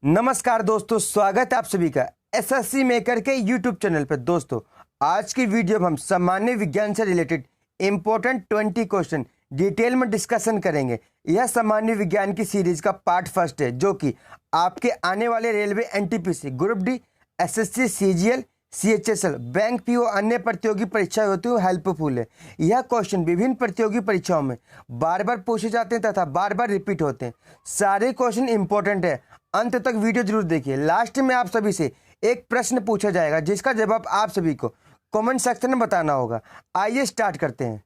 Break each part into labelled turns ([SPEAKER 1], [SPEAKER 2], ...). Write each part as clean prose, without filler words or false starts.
[SPEAKER 1] नमस्कार दोस्तों, स्वागत है आप सभी का एसएससी मेकर के यूट्यूब चैनल पर। दोस्तों, आज की वीडियो में हम सामान्य विज्ञान से रिलेटेड इंपॉर्टेंट 20 क्वेश्चन डिटेल में डिस्कशन करेंगे। यह सामान्य विज्ञान की सीरीज का पार्ट फर्स्ट है, जो कि आपके आने वाले railway, NTPC, group D, SSC, CGL, CHSL, bank PO, अन्य प्रतियोगी परीक्षाएं होती है हेल्पफुल है। यह क्वेश्चन विभिन्न प्रतियोगी परीक्षाओं में बार बार पूछे जाते हैं तथा बार बार रिपीट होते हैं। सारे क्वेश्चन इंपॉर्टेंट है, अंत तक वीडियो जरूर देखिए। लास्ट में आप सभी से एक प्रश्न पूछा जाएगा, जिसका जवाब आप सभी को कमेंट सेक्शन में बताना होगा। आइए स्टार्ट करते हैं।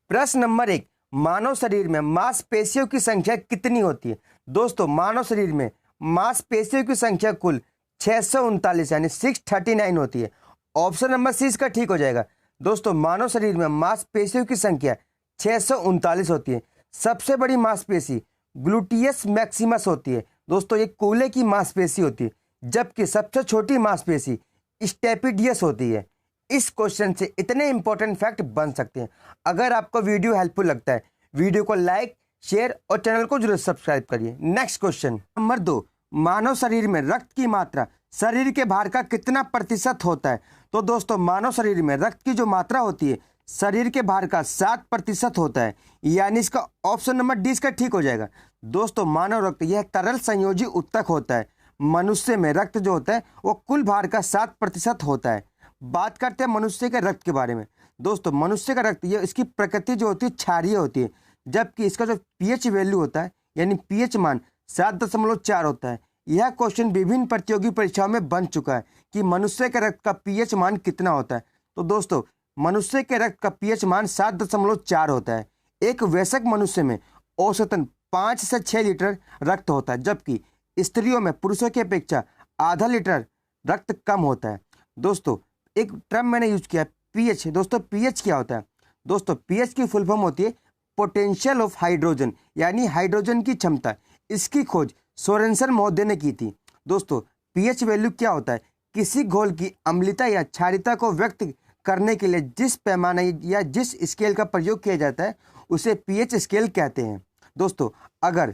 [SPEAKER 1] प्रश्न नंबर 1, मानव शरीर में मांसपेशियों की संख्या कितनी होती है? दोस्तों, मानव शरीर में मांसपेशियों की संख्या कुल 639 यानी 639 होती है। ऑप्शन नंबर सी इसका ठीक हो जाएगा। दोस्तों, मानव शरीर में मांसपेशियों की संख्या 639 होती है। सबसे बड़ी मांसपेशी ग्लूटियस मैक्सिमस होती है। दोस्तों, ये कूल्हे की मांसपेशी होती है, जबकि सबसे छोटी मांसपेशी स्टेपिडियस होती है। इस क्वेश्चन से इतने इंपॉर्टेंट फैक्ट बन सकते हैं। अगर आपको वीडियो हेल्पफुल लगता है, वीडियो को लाइक, शेयर और चैनल को जरूर सब्सक्राइब करिए। नेक्स्ट क्वेश्चन नंबर 2, मानव शरीर में रक्त की मात्रा शरीर के भार का कितना प्रतिशत होता है? तो दोस्तों, मानव शरीर में रक्त की जो मात्रा होती है शरीर के भार का 7% होता है, यानी इसका ऑप्शन नंबर डी इसका ठीक हो जाएगा। दोस्तों, मानव रक्त यह तरल संयोजी उत्तक होता है। मनुष्य में रक्त जो होता है वो कुल भार का 7% होता है। बात करते हैं मनुष्य के रक्त के बारे में। दोस्तों, मनुष्य का रक्त ये इसकी प्रकृति जो होती है क्षारीय होती है, जबकि इसका जो पीएच वैल्यू होता है यानी पीएच मान 7.4 होता है। यह क्वेश्चन विभिन्न प्रतियोगी परीक्षाओं में बन चुका है कि मनुष्य के रक्त का पीएच मान कितना होता है। तो दोस्तों, मनुष्य के रक्त का पीएच मान 7.4 होता है। एक वयस्क मनुष्य में औसतन 5 से 6 लीटर रक्त होता है, जबकि स्त्रियों में पुरुषों की अपेक्षा आधा लीटर रक्त कम होता है। दोस्तों, एक टर्म मैंने यूज किया पीएच। दोस्तों, पीएच क्या होता है? दोस्तों, पीएच की फुल फॉर्म होती है पोटेंशियल ऑफ हाइड्रोजन, यानी हाइड्रोजन की क्षमता। इसकी खोज सोरेनसन महोदय ने की थी। दोस्तों, पीएच वैल्यू क्या होता है? किसी घोल की अम्लता या क्षारीयता को व्यक्त करने के लिए जिस पैमाने या जिस स्केल का प्रयोग किया जाता है उसे पीएच स्केल कहते हैं। दोस्तों, अगर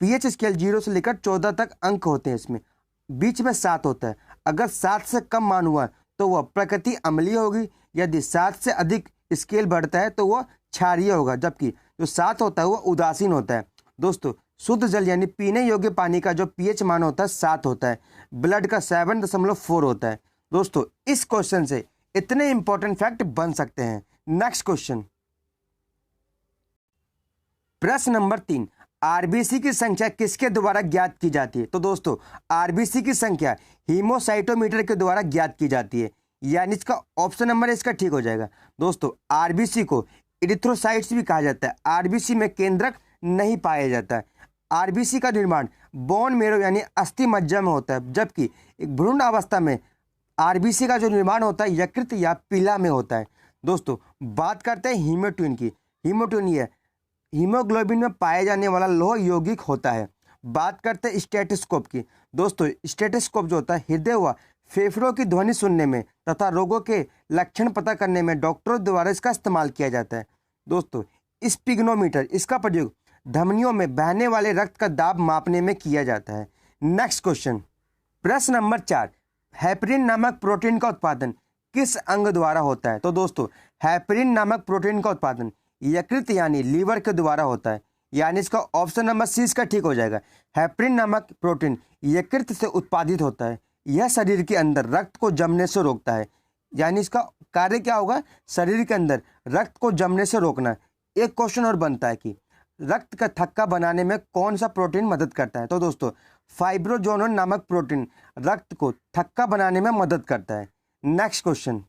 [SPEAKER 1] पीएच स्केल 0 से लेकर 14 तक अंक होते हैं, इसमें बीच में 7 होता है। अगर 7 से कम मान हुआ तो वह प्रकृति अम्लीय होगी। यदि 7 से अधिक स्केल बढ़ता है तो वह क्षारीय होगा, जबकि जो 7 होता है वह उदासीन होता है। दोस्तों, शुद्ध जल यानी पीने योग्य पानी का जो पीएच मान होता है 7 होता है। ब्लड का 7.4 होता है। दोस्तों, इस क्वेश्चन से इतने इंपॉर्टेंट फैक्ट बन सकते हैं। नेक्स्ट क्वेश्चन, प्रश्न नंबर 3, आरबीसी की संख्या किसके द्वारा ज्ञात की जाती है? तो दोस्तों, आरबीसी की संख्या हीमोसाइटोमीटर के द्वारा ज्ञात की जाती है, यानी इसका ऑप्शन नंबर इसका ठीक हो जाएगा। दोस्तों, आरबीसी को इरिथ्रोसाइट्स भी कहा जाता है। आरबीसी में केंद्रक नहीं पाया जाता है। आरबीसी का निर्माण बोन मेरो यानी अस्थि मज्जा में होता है, जबकि एक भ्रूण अवस्था में आरबीसी का जो निर्माण होता है यकृत या पीला में होता है। दोस्तों, बात करते हैं हीमोट्यून की। हीमोट्यून ये हीमोग्लोबिन में पाया जाने वाला लोह यौगिक होता है। बात करते हैं स्टेथोस्कोप की। दोस्तों, स्टेथोस्कोप जो होता है हृदय व फेफड़ों की ध्वनि सुनने में तथा रोगों के लक्षण पता करने में डॉक्टरों द्वारा इसका इस्तेमाल किया जाता है। दोस्तों, स्पिग्नोमीटर इसका प्रयोग धमनियों में बहने वाले रक्त का दाब मापने में किया जाता है। नेक्स्ट क्वेश्चन, प्रश्न नंबर 4, हेपरिन नामक प्रोटीन का उत्पादन किस अंग द्वारा होता है? तो दोस्तों, हेपरिन नामक प्रोटीन का उत्पादन यकृत यानी लीवर के द्वारा होता है, यानी इसका ऑप्शन नंबर सी इसका ठीक हो जाएगा। हेपरिन नामक प्रोटीन यकृत से उत्पादित होता है। यह शरीर के अंदर रक्त को जमने से रोकता है, यानी इसका कार्य क्या होगा? शरीर के अंदर रक्त को जमने से रोकना। एक क्वेश्चन और बनता है कि रक्त का थक्का बनाने में कौन सा प्रोटीन मदद करता है? तो दोस्तों, फाइब्रोजोनन नामक प्रोटीन रक्त को थक्का बनाने में मदद करता है। नेक्स्ट क्वेश्चन,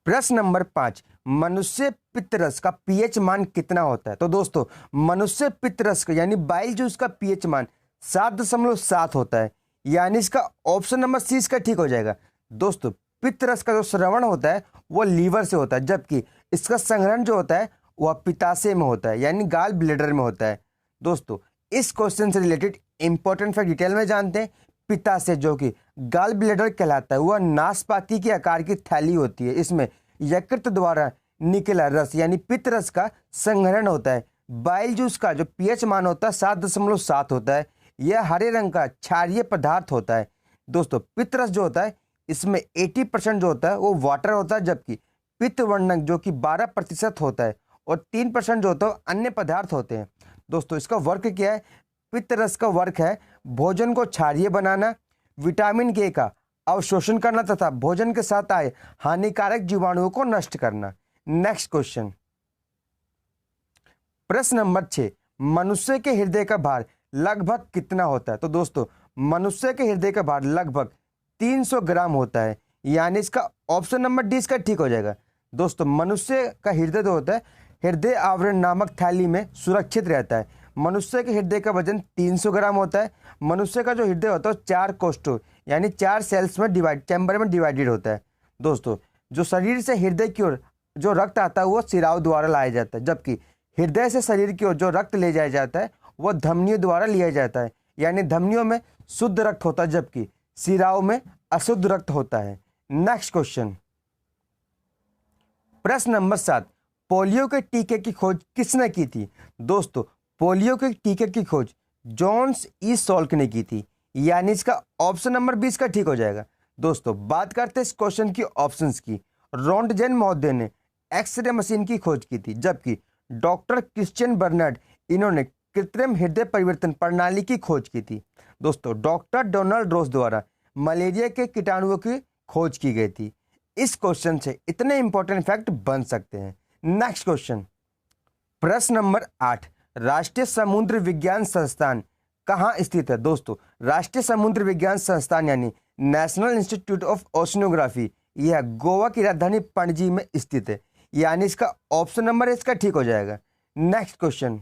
[SPEAKER 1] प्रश्न नंबर 5, मनुष्य पित्तरस का पीएच मान कितना होता है? तो दोस्तों, मनुष्य पित्तरस का यानी बाइल जूस का पीएच मान 7.7 होता है, यानी इसका ऑप्शन नंबर सी इसका ठीक हो जाएगा। दोस्तों, पित्तरस का जो श्रवण होता है वो लीवर से होता है, जबकि इसका संग्रहण जो होता है वह पित्ताशय में होता है, यानी गाल ब्लैडर में होता है। दोस्तों, इस क्वेश्चन से रिलेटेड इंपॉर्टेंट फैक्ट डिटेल में जानते हैं। पित्ताशय जो कि गाल ब्लैडर कहलाता है, वह नाशपाती के आकार की थैली होती है। इसमें यकृत द्वारा निकला रस यानी पित्त रस का संग्रहण होता है। बाइल जूस का जो पीएच मान होता है 7.7 होता है। यह हरे रंग का क्षारीय पदार्थ होता है। दोस्तों पित्तरस जो होता है इसमें 80% जो होता है वो वाटर होता है, जबकि पित्त वर्णक जो कि 12% होता है और 3% जो होता है अन्य पदार्थ होते हैं। दोस्तों इसका वर्क क्या है? पित्तरस का वर्क है भोजन को क्षारीय बनाना, विटामिन के का अवशोषण करना तथा भोजन के साथ आए हानिकारक जीवाणुओं को नष्ट करना। नेक्स्ट क्वेश्चन, प्रश्न नंबर 6, मनुष्य के हृदय का भार लगभग कितना होता है? तो दोस्तों मनुष्य के हृदय का भार लगभग 300 ग्राम होता है, यानी इसका ऑप्शन नंबर डी इसका ठीक हो जाएगा। दोस्तों मनुष्य का हृदय जो होता है हृदय आवरण नामक थैली में सुरक्षित रहता है। मनुष्य के हृदय का वजन 300 ग्राम होता है। मनुष्य का जो हृदय होता है 4 कोष्ठों यानी 4 सेल्स में चैम्बर में डिवाइडेड होता है। दोस्तों जो शरीर से हृदय की ओर जो रक्त आता है वो सिराओं द्वारा लाया जाता है, जबकि हृदय से शरीर की ओर जो रक्त ले जाया जाता है वो धमनियों द्वारा लिया जाता है, यानी धमनियों में शुद्ध रक्त होता है जबकि सिराओं में अशुद्ध रक्त होता है। नेक्स्ट क्वेश्चन, प्रश्न नंबर 7, पोलियो के टीके की खोज किसने की थी? दोस्तों पोलियो के टीके की खोज जॉन्स ई सॉल्क ने की थी, यानी इसका ऑप्शन नंबर 20 का ठीक हो जाएगा। दोस्तों बात करते हैं इस क्वेश्चन की ऑप्शंस की। रोंटजेन महोदय ने एक्सरे मशीन की खोज की थी, जबकि डॉक्टर क्रिश्चियन बर्नार्ड इन्होंने कृत्रिम हृदय परिवर्तन प्रणाली की खोज की थी। दोस्तों डॉक्टर डोनाल्ड रोस द्वारा मलेरिया के कीटाणुओं की खोज की गई थी। इस क्वेश्चन से इतने इंपॉर्टेंट फैक्ट बन सकते हैं। नेक्स्ट क्वेश्चन, प्रश्न नंबर 8, राष्ट्रीय समुद्र विज्ञान संस्थान कहाँ स्थित है? दोस्तों राष्ट्रीय समुद्र विज्ञान संस्थान यानी नेशनल इंस्टीट्यूट ऑफ ओशनोग्राफी यह गोवा की राजधानी पणजी में स्थित है, यानी इसका ऑप्शन नंबर इसका ठीक हो जाएगा। नेक्स्ट क्वेश्चन,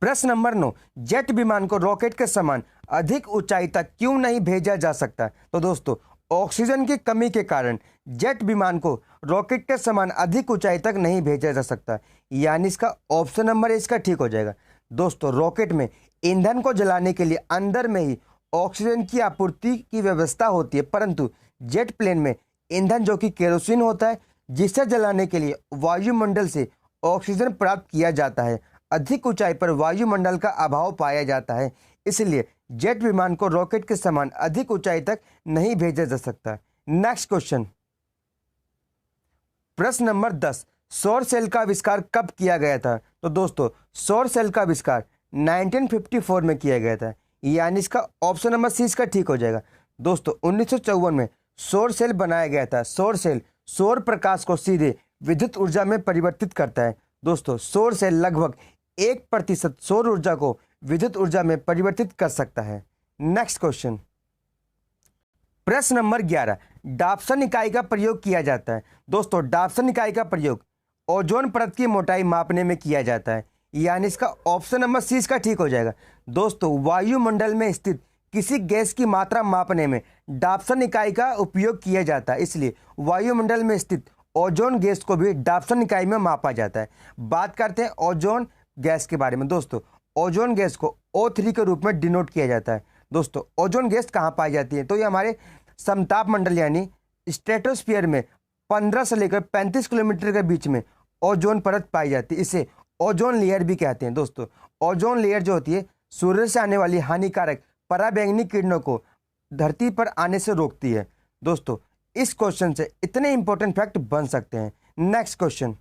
[SPEAKER 1] प्रश्न नंबर 9, जेट विमान को रॉकेट के समान अधिक ऊंचाई तक क्यों नहीं भेजा जा सकता? तो दोस्तों ऑक्सीजन की कमी के कारण जेट विमान को रॉकेट के समान अधिक ऊंचाई तक नहीं भेजा जा सकता, यानी इसका ऑप्शन नंबर इसका ठीक हो जाएगा। दोस्तों रॉकेट में ईंधन को जलाने के लिए अंदर में ही ऑक्सीजन की आपूर्ति की व्यवस्था होती है, परंतु जेट प्लेन में ईंधन जो कि केरोसिन होता है जिसे जलाने के लिए वायुमंडल से ऑक्सीजन प्राप्त किया जाता है। अधिक ऊंचाई पर वायुमंडल का अभाव पाया जाता है, इसलिए जेट विमान को रॉकेट के समान अधिक ऊंचाई तक नहीं भेजा जा सकता। नेक्स्ट क्वेश्चन, प्रश्न नंबर 10, सौर सेल का आविष्कार कब किया गया था? तो दोस्तों सौर सेल का आविष्कार 1954 में किया गया था, यानी इसका ऑप्शन नंबर सी इसका ठीक हो जाएगा। दोस्तों 1954 में सौर सेल बनाया गया था। सौर सेल सौर प्रकाश को सीधे विद्युत ऊर्जा में परिवर्तित करता है। दोस्तों सौर सेल लगभग 1% सौर ऊर्जा को विद्युत ऊर्जा में परिवर्तित कर सकता है। नेक्स्ट क्वेश्चन, प्रश्न नंबर 11, डाप्सन इकाई का प्रयोग किया जाता है। दोस्तों डाप्सन इकाई का प्रयोग ओजोन परत की मोटाई मापने में किया जाता है, यानी इसका ऑप्शन नंबर सी इसका ठीक हो जाएगा। दोस्तों वायुमंडल में स्थित किसी गैस की मात्रा मापने में डाप्सन इकाई का उपयोग किया जाता है, इसलिए वायुमंडल में स्थित ओजोन गैस को भी डाप्सन इकाई में मापा जाता है। बात करते हैं ओजोन गैस के बारे में। दोस्तों ओजोन गैस को O3 के रूप में डिनोट किया जाता है। दोस्तों ओजोन गैस कहाँ पाई जाती है? तो ये हमारे समताप मंडल यानी स्ट्रेटोस्फीयर में 15 से लेकर 35 किलोमीटर के बीच में ओजोन परत पाई जाती है। इसे ओजोन लेयर भी कहते हैं। दोस्तों ओजोन लेयर जो होती है सूर्य से आने वाली हानिकारक पराबैंगनी किरणों को धरती पर आने से रोकती है। दोस्तों इस क्वेश्चन से इतने इंपॉर्टेंट फैक्ट बन सकते हैं। नेक्स्ट क्वेश्चन,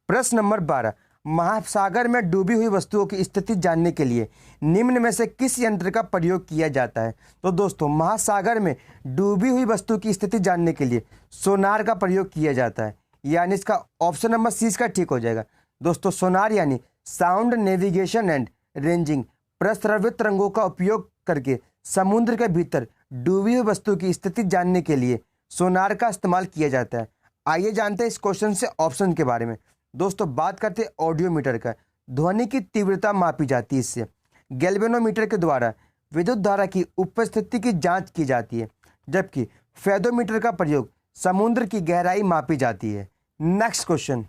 [SPEAKER 1] प्रश्न नंबर 12, महासागर में डूबी हुई वस्तुओं की स्थिति जानने के लिए निम्न में से किस यंत्र का प्रयोग किया जाता है? तो दोस्तों महासागर में डूबी हुई वस्तु की स्थिति जानने के लिए सोनार का प्रयोग किया जाता है, यानी इसका ऑप्शन नंबर सी इसका ठीक हो जाएगा। दोस्तों सोनार यानी साउंड नेविगेशन एंड रेंजिंग प्रस्रवित तरंगों का उपयोग करके समुद्र के भीतर डूबी हुई वस्तु की स्थिति जानने के लिए सोनार का इस्तेमाल किया जाता है। आइए जानते हैं इस क्वेश्चन से ऑप्शन के बारे में। दोस्तों बात करते हैं ऑडियोमीटर का। ध्वनि की तीव्रता मापी जाती है इससे। गैल्वेनोमीटर के द्वारा विद्युत धारा की उपस्थिति की जांच की जाती है, जबकि फेदोमीटर का प्रयोग समुद्र की गहराई मापी जाती है। नेक्स्ट क्वेश्चन,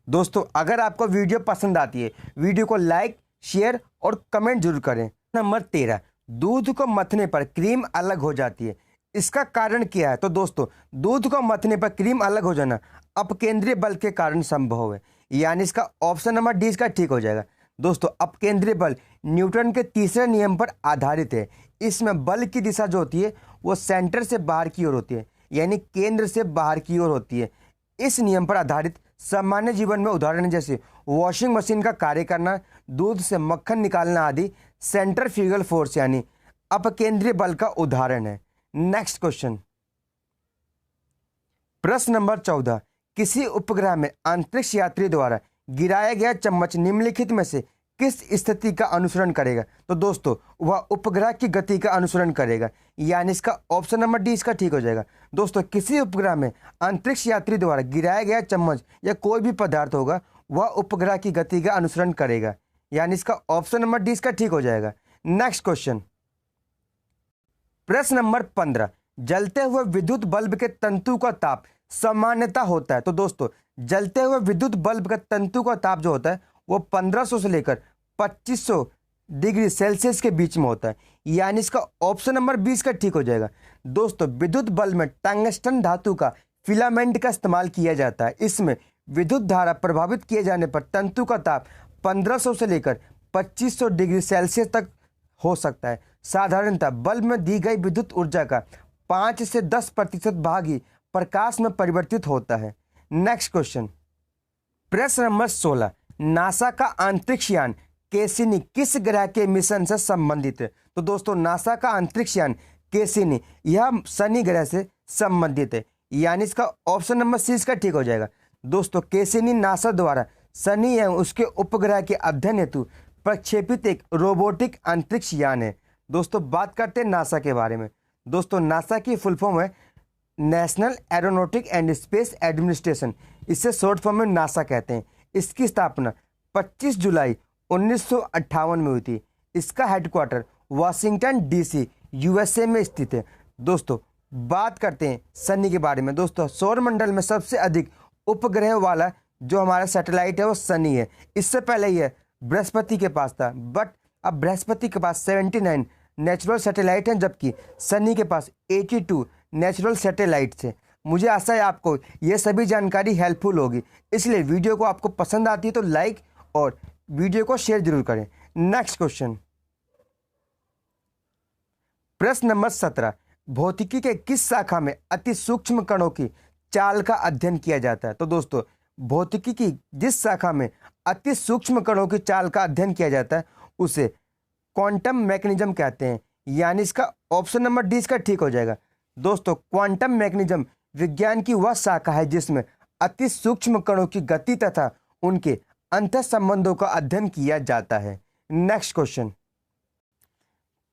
[SPEAKER 1] दोस्तों अगर आपको वीडियो पसंद आती है वीडियो को लाइक शेयर और कमेंट जरूर करें। नंबर 13, दूध को मथने पर क्रीम अलग हो जाती है, इसका कारण क्या है? तो दोस्तों दूध को मथने पर क्रीम अलग हो जाना अपकेंद्रीय बल के कारण संभव है, यानी इसका ऑप्शन नंबर डी इसका ठीक हो जाएगा। दोस्तों अपकेंद्री बल न्यूटन के तीसरे नियम पर आधारित है। इसमें बल की दिशा जो होती है वो सेंटर से बाहर की ओर होती है, यानी केंद्र से बाहर की ओर होती है। इस नियम पर आधारित सामान्य जीवन में उदाहरण जैसे वॉशिंग मशीन का कार्य करना, दूध से मक्खन निकालना आदि सेंट्रीफ्यूगल फोर्स यानी अपकेंद्रीय बल का उदाहरण है। नेक्स्ट क्वेश्चन, प्रश्न नंबर 14, किसी उपग्रह में अंतरिक्ष यात्री द्वारा गिराया गया चम्मच निम्नलिखित में से किस स्थिति का अनुसरण करेगा? तो दोस्तों वह उपग्रह की गति का अनुसरण करेगा, यानी इसका ऑप्शन नंबर डी इसका ठीक हो जाएगा। दोस्तों किसी उपग्रह में अंतरिक्ष यात्री द्वारा गिराया गया चम्मच या कोई भी पदार्थ होगा वह उपग्रह की गति का अनुसरण करेगा, यानी इसका ऑप्शन नंबर डी इसका ठीक हो जाएगा। नेक्स्ट क्वेश्चन, प्रश्न नंबर 15, जलते हुए विद्युत बल्ब के तंतु का ताप सामान्यता होता है। तो दोस्तों जलते हुए विद्युत बल्ब का तंतु का ताप जो होता है वो 1500 से लेकर 2500 डिग्री सेल्सियस के बीच में होता है, यानी इसका ऑप्शन नंबर 20 का ठीक हो जाएगा। दोस्तों विद्युत बल्ब में टंगस्टन धातु का फिलामेंट का इस्तेमाल किया जाता है। इसमें विद्युत धारा प्रभावित किए जाने पर तंतु का ताप 1500 से लेकर 2500 डिग्री सेल्सियस तक हो सकता है। साधारणतः बल्ब में दी गई विद्युत ऊर्जा का 5 से 10% भाग ही प्रकाश में परिवर्तित होता है। नेक्स्ट क्वेश्चन, प्रश्न नंबर 16, नासा का अंतरिक्ष यान कैसिनी किस ग्रह के मिशन से संबंधित है? तो दोस्तों नासा का अंतरिक्ष यान कैसिनी यह शनि ग्रह से संबंधित है, यानी इसका ऑप्शन नंबर सी इसका ठीक हो जाएगा। दोस्तों कैसिनी नासा द्वारा शनि एवं उसके उपग्रह के अध्ययन हेतु प्रक्षेपित एक रोबोटिक अंतरिक्ष यान है। दोस्तों बात करते हैं नासा के बारे में। दोस्तों नासा की फुल फॉर्म है national aeronautic and space administration, इसे शॉर्ट फॉर्म में नासा कहते हैं। इसकी स्थापना 25 जुलाई 1958 में हुई थी। इसका हेडक्वार्टर वाशिंगटन डीसी यूएसए में स्थित है। दोस्तों बात करते हैं शनि के बारे में। दोस्तों सौरमंडल में सबसे अधिक उपग्रह वाला जो हमारा सैटेलाइट है वो शनि है। इससे पहले यह बृहस्पति के पास था, बट अब बृहस्पति के पास 79 नेचुरल सैटेलाइट हैं, जबकि शनि के पास 82 नेचुरल सैटेलाइट्स हैं। मुझे आशा है आपको ये सभी जानकारी हेल्पफुल होगी, इसलिए वीडियो को आपको पसंद आती है तो लाइक और वीडियो को शेयर जरूर करें। नेक्स्ट क्वेश्चन, प्रश्न नंबर 17, भौतिकी के किस शाखा में अति सूक्ष्म कणों की चाल का अध्ययन किया जाता है? तो दोस्तों भौतिकी की जिस शाखा में अति सूक्ष्म कणों की चाल का अध्ययन किया जाता है उसे क्वांटम मैकेनिज्म कहते हैं, यानी इसका ऑप्शन नंबर डी इसका ठीक हो जाएगा। दोस्तों क्वांटम मैकेनिज्म विज्ञान की वह शाखा है जिसमें अति सूक्ष्म कणों की गति तथा उनके अंतर संबंधों का अध्ययन किया जाता है। नेक्स्ट क्वेश्चन,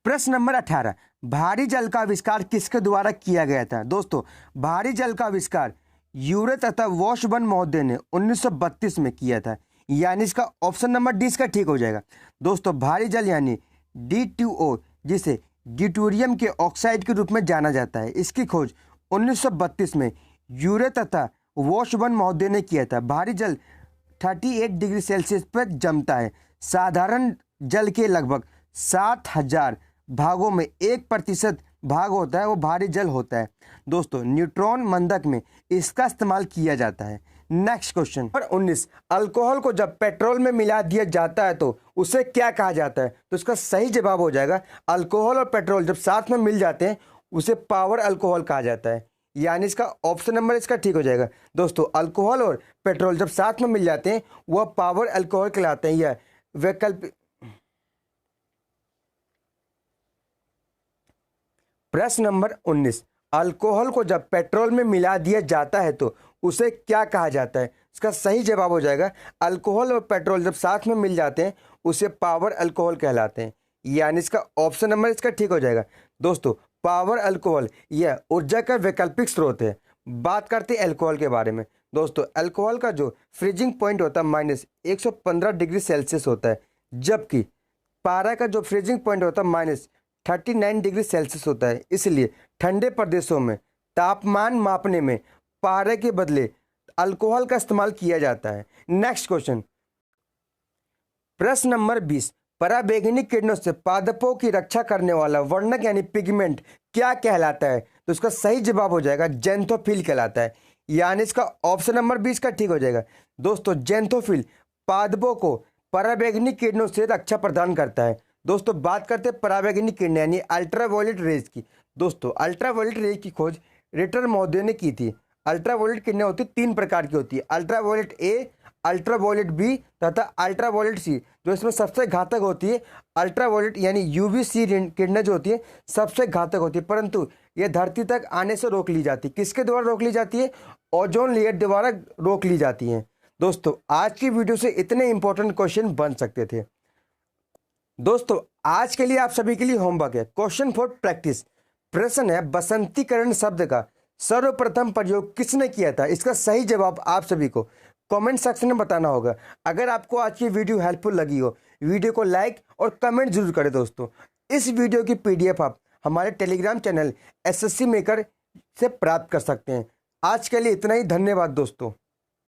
[SPEAKER 1] प्रश्न नंबर 18, भारी जल का आविष्कार किसके द्वारा किया गया था? दोस्तों भारी जल का आविष्कार यूरे तथा वॉशबर्न महोदय ने 1932 में किया था, यानी इसका ऑप्शन नंबर डी इसका ठीक हो जाएगा। दोस्तों भारी जल यानी D2O जिसे ड्यूटेरियम के ऑक्साइड के रूप में जाना जाता है, इसकी खोज 1932 में यूरे तथा वॉशबर्न महोदय ने किया था। भारी जल 38 डिग्री सेल्सियस पर जमता है। साधारण जल के लगभग 7000 भागों में 1% भाग होता है वो भारी जल होता है। दोस्तों न्यूट्रॉन मंदक में इसका इस्तेमाल किया जाता है। नेक्स्ट क्वेश्चन नंबर 19, अल्कोहल को जब पेट्रोल में मिला दिया जाता है तो उसे क्या कहा जाता है? तो इसका सही जवाब हो जाएगा अल्कोहल और पेट्रोल जब साथ में मिल जाते हैं उसे पावर अल्कोहल कहा जाता है, यानी इसका ऑप्शन नंबर इसका ठीक हो जाएगा। दोस्तों अल्कोहल और पेट्रोल जब साथ में मिल जाते हैं वह पावर अल्कोहल कहलाते हैं। यह वैकल्पिक प्रश्न नंबर 19, अल्कोहल को जब पेट्रोल में मिला दिया जाता है तो उसे क्या कहा जाता है? इसका सही जवाब हो जाएगा अल्कोहल और पेट्रोल जब साथ में मिल जाते हैं उसे पावर अल्कोहल कहलाते हैं, यानी इसका ऑप्शन नंबर इसका ठीक हो जाएगा। दोस्तों पावर अल्कोहल यह ऊर्जा का वैकल्पिक स्रोत है। बात करते हैं अल्कोहल के बारे में। दोस्तों अल्कोहल का जो फ्रीजिंग पॉइंट होता है -115 डिग्री सेल्सियस होता है, जबकि पारा का जो फ्रीजिंग पॉइंट होता है -39 डिग्री सेल्सियस होता है। इसलिए ठंडे प्रदेशों में तापमान मापने में पारे के बदले अल्कोहल का इस्तेमाल किया जाता है। नेक्स्ट क्वेश्चन, प्रश्न नंबर 20, पराबैंगनी किरणों से पादपों की रक्षा करने वाला वर्णक यानी पिगमेंट क्या कहलाता है? तो इसका सही जवाब हो जाएगा ज़ैंथोफिल कहलाता है, यानी इसका ऑप्शन नंबर 20 का ठीक हो जाएगा। दोस्तों जेंथोफिल पादपों को पराबैंगनी किरणों से रक्षा प्रदान करता है। दोस्तों बात करते हैं पराबैंगनी किरणें यानी अल्ट्रावायलेट रेज की। दोस्तों अल्ट्रावायलेट रेज की खोज रिटर महोदय ने की थी। अल्ट्रावायलेट किरणें होती 3 प्रकार की होती है, अल्ट्रावायलेट ए, अल्ट्रावायलेट बी तथा अल्ट्रावायलेट सी। जो इसमें सबसे घातक होती है अल्ट्रावायलेट यानी यूवीसी किरणें जो होती है सबसे घातक होती है, परंतु यह धरती तक आने से रोक ली जाती है। किसके द्वारा रोक ली जाती है? ओजोन लेयर द्वारा रोक ली जाती है। दोस्तों आज की वीडियो से इतने इंपॉर्टेंट क्वेश्चन बन सकते थे। दोस्तों आज के लिए आप सभी के लिए होमवर्क है, क्वेश्चन फॉर प्रैक्टिस। प्रश्न है बसंतीकरण शब्द का सर्वप्रथम प्रयोग किसने किया था? इसका सही जवाब आप सभी को कमेंट सेक्शन में बताना होगा। अगर आपको आज की वीडियो हेल्पफुल लगी हो, वीडियो को लाइक और कमेंट जरूर करें। दोस्तों इस वीडियो की पीडीएफ आप हमारे टेलीग्राम चैनल एसएससी मेकर से प्राप्त कर सकते हैं। आज के लिए इतना ही, धन्यवाद दोस्तों।